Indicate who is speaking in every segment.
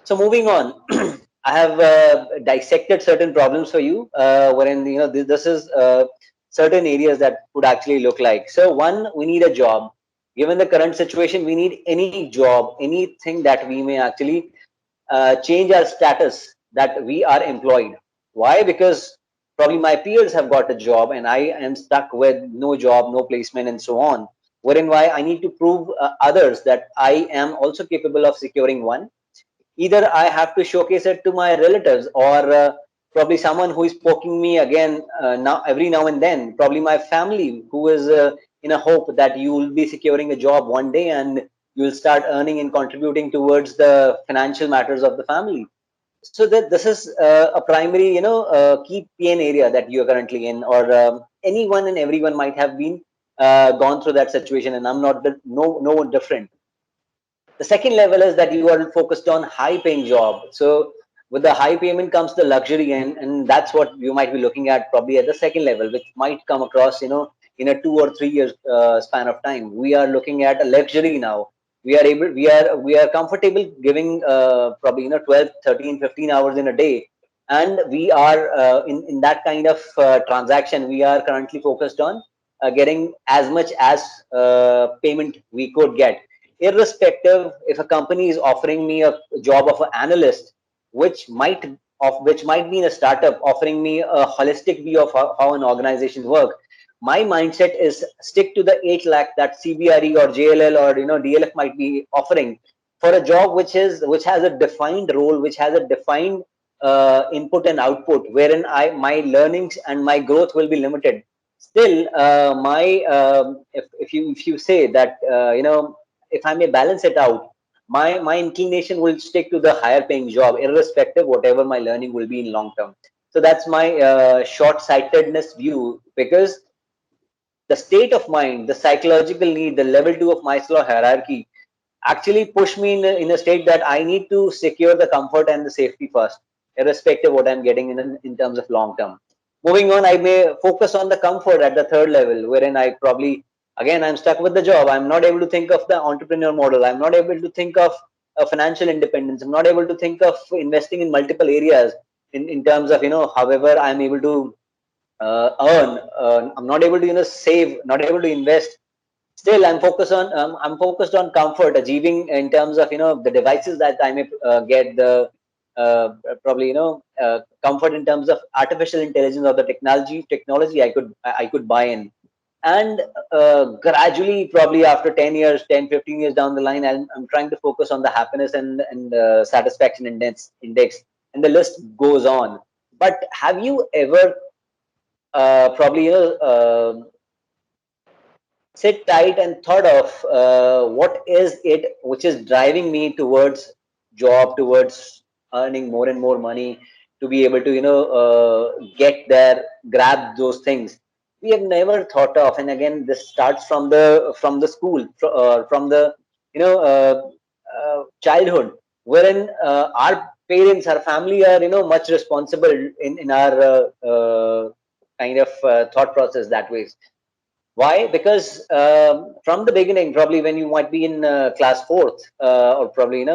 Speaker 1: So moving on, I have dissected certain problems for you, wherein this is certain areas that would actually look like. So one, we need a job. Given the current situation, we need any job, anything that we may actually change our status that we are employed. Why? Because probably my peers have got a job and I am stuck with no job, no placement, and so on. Wherein why I need to prove others that I am also capable of securing one. Either I have to showcase it to my relatives, or probably someone who is poking me again now every now and then, probably my family, who is in a hope that you will be securing a job one day and you will start earning and contributing towards the financial matters of the family. So that this is a primary key pain area that you are currently in, or anyone and everyone might have been gone through that situation, and I'm not no different. The second level is that you are focused on high paying job. So with the high payment comes the luxury, and that's what you might be looking at probably at the second level, which might come across in a 2 or 3 years span of time. We are looking at a luxury now. We are comfortable giving probably 12, 13, 15 hours in a day, and we are in that kind of transaction. We are currently focused on getting as much as payment we could get, irrespective if a company is offering me a job of an analyst, which might be in a startup offering me a holistic view of how an organization work. My mindset is stick to the 8 lakh that CBRE or JLL or DLF might be offering for a job which has a defined role, which has a defined input and output, wherein my learnings and my growth will be limited. Still, my if you say that if I may balance it out, my inclination will stick to the higher paying job, irrespective whatever my learning will be in long term. So that's my short sightedness view, because the state of mind, the psychological need, the level 2 of Maslow hierarchy actually push me in a state that I need to secure the comfort and the safety first, irrespective what I'm getting in terms of long term. Moving on, I may focus on the comfort at the third level, wherein I probably, again, I'm stuck with the job. I'm not able to think of the entrepreneur model. I'm not able to think of financial independence. I'm not able to think of investing in multiple areas in terms of, however, I'm able to earn. I'm not able to, save, not able to invest. Still, I'm focused on comfort, achieving in terms of the devices that I may get, the probably comfort in terms of artificial intelligence or the technology I could buy in. And gradually, probably after 10 years, 10, 15 years down the line, I'm trying to focus on the happiness and satisfaction index, and the list goes on. But have you ever probably sit tight and thought of what is it which is driving me towards job, towards earning more and more money, to be able to get there, grab those things we have never thought of. And again, this starts from the school, from the childhood, wherein our parents, our family are much responsible in our kind of thought process that way. Why? Because from the beginning, probably when you might be in class fourth, or probably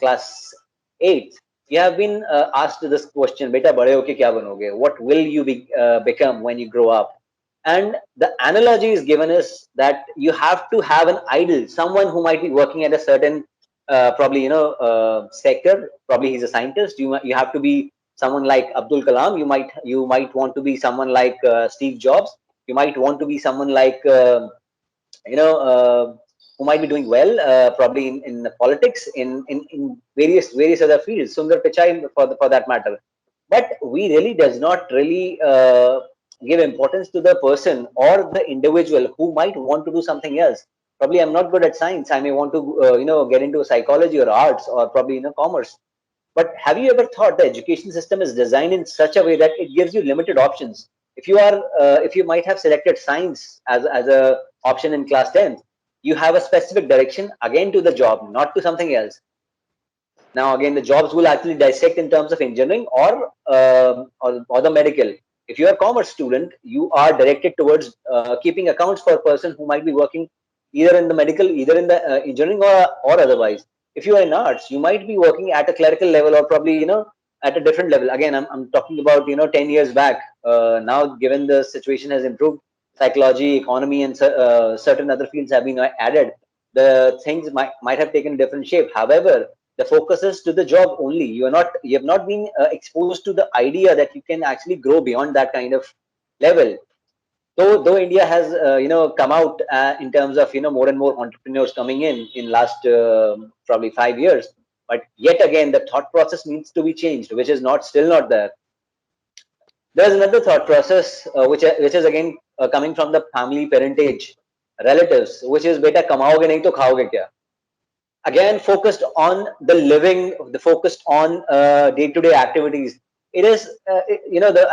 Speaker 1: class eighth, you have been asked this question: "Beta, bade hoke kya banoge? What will you become when you grow up?" And the analogy is given is that you have to have an idol, someone who might be working at a certain probably sector. Probably he's a scientist. You have to be someone like Abdul Kalam. You might want to be someone like Steve Jobs. You might want to be someone like you know who might be doing well, probably in politics, in various other fields, Sundar Pichai for that matter. But we really does not really give importance to the person or the individual who might want to do something else. Probably I'm not good at science, I may want to get into psychology or arts, or probably commerce. But have you ever thought the education system is designed in such a way that it gives you limited options? If you might have selected science as a option in class 10th, you have a specific direction again to the job, not to something else. Now again, the jobs will actually dissect in terms of engineering or the medical. If you are a commerce student, you are directed towards keeping accounts for a person who might be working either in the medical, either in the engineering, or otherwise. If you are in arts, you might be working at a clerical level, or probably, at a different level. Again, I'm talking about, 10 years back. Now, given the situation has improved, psychology, economy, and certain other fields have been added, the things might have taken a different shape. However, the focus is to the job only. You have not been exposed to the idea that you can actually grow beyond that kind of level. Though India has come out in terms of more and more entrepreneurs coming in last probably 5 years, but yet again the thought process needs to be changed, which is not still not there. There's another thought process which is again coming from the family parentage relatives, which is beta kamaoge nahi to khaoge kya. Again, focused on the living, the focused on day-to-day activities. It is the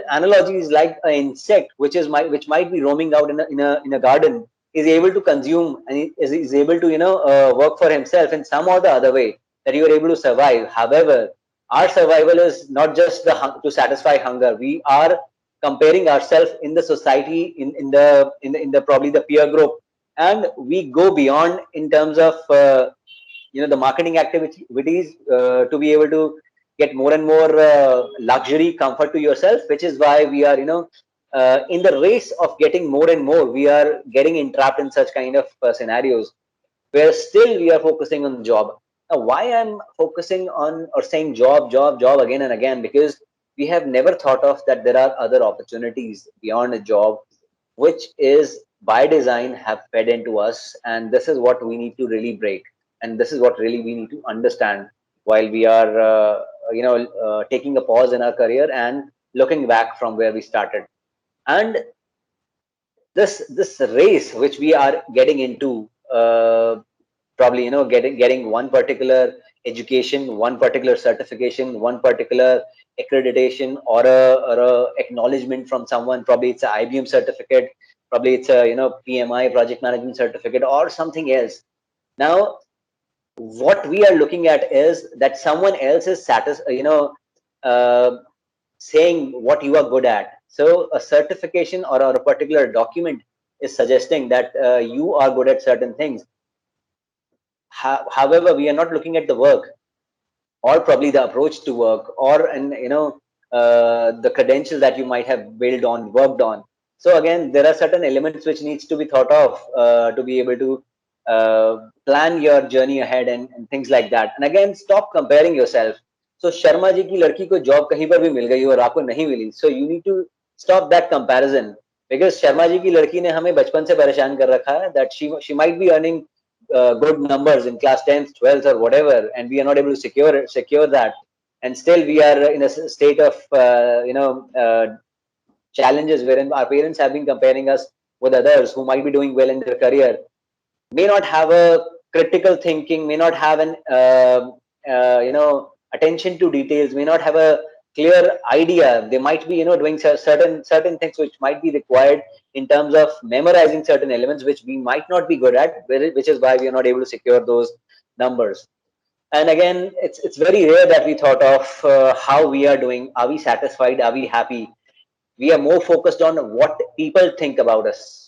Speaker 1: analogy is like an insect which might be roaming out in a garden, is able to consume and is able to work for himself in some or the other way, that you are able to survive. However, our survival is not just to satisfy hunger. We are comparing ourselves in the society, in the probably the peer group, and we go beyond in terms of the marketing activities to be able to get more and more luxury comfort to yourself, which is why we are in the race of getting more and more, we are getting entrapped in such kind of scenarios where still we are focusing on job. Now, why I'm focusing on or saying job again and again, because we have never thought of that there are other opportunities beyond a job, which is by design have fed into us, and this is what we need to really break, and this is what really we need to understand while we are taking a pause in our career and looking back from where we started. And this race which we are getting into, probably getting one particular education, one particular certification, one particular accreditation, or a acknowledgement from someone. Probably it's a IBM certificate, probably it's a PMI, project management certificate, or something else. Now, what we are looking at is that someone else is uh, saying what you are good at. So a certification or a particular document is suggesting that you are good at certain things. However, we are not looking at the work, or probably the approach to work, or the credentials that you might have built on, worked on. So again, there are certain elements which needs to be thought of to be able to plan your journey ahead, and things like that. And again, stop comparing yourself. So Sharma ji की लड़की को job कहीं पर भी मिल गई और आपको नहीं मिली, so you need to stop that comparison, because Sharma ji की लड़की ने हमें बचपन से परेशान कर रखा है that she might be earning good numbers in class 10th, 12th, or whatever, and we are not able to secure that, and still we are in a state of challenges wherein our parents have been comparing us with others who might be doing well in their career, may not have a critical thinking, may not have an attention to details, may not have a clear idea. They might be doing certain things which might be required in terms of memorizing certain elements which we might not be good at, which is why we are not able to secure those numbers. And again, it's very rare that we thought of how we are doing. Are we satisfied? Are we happy? We are more focused on what people think about us.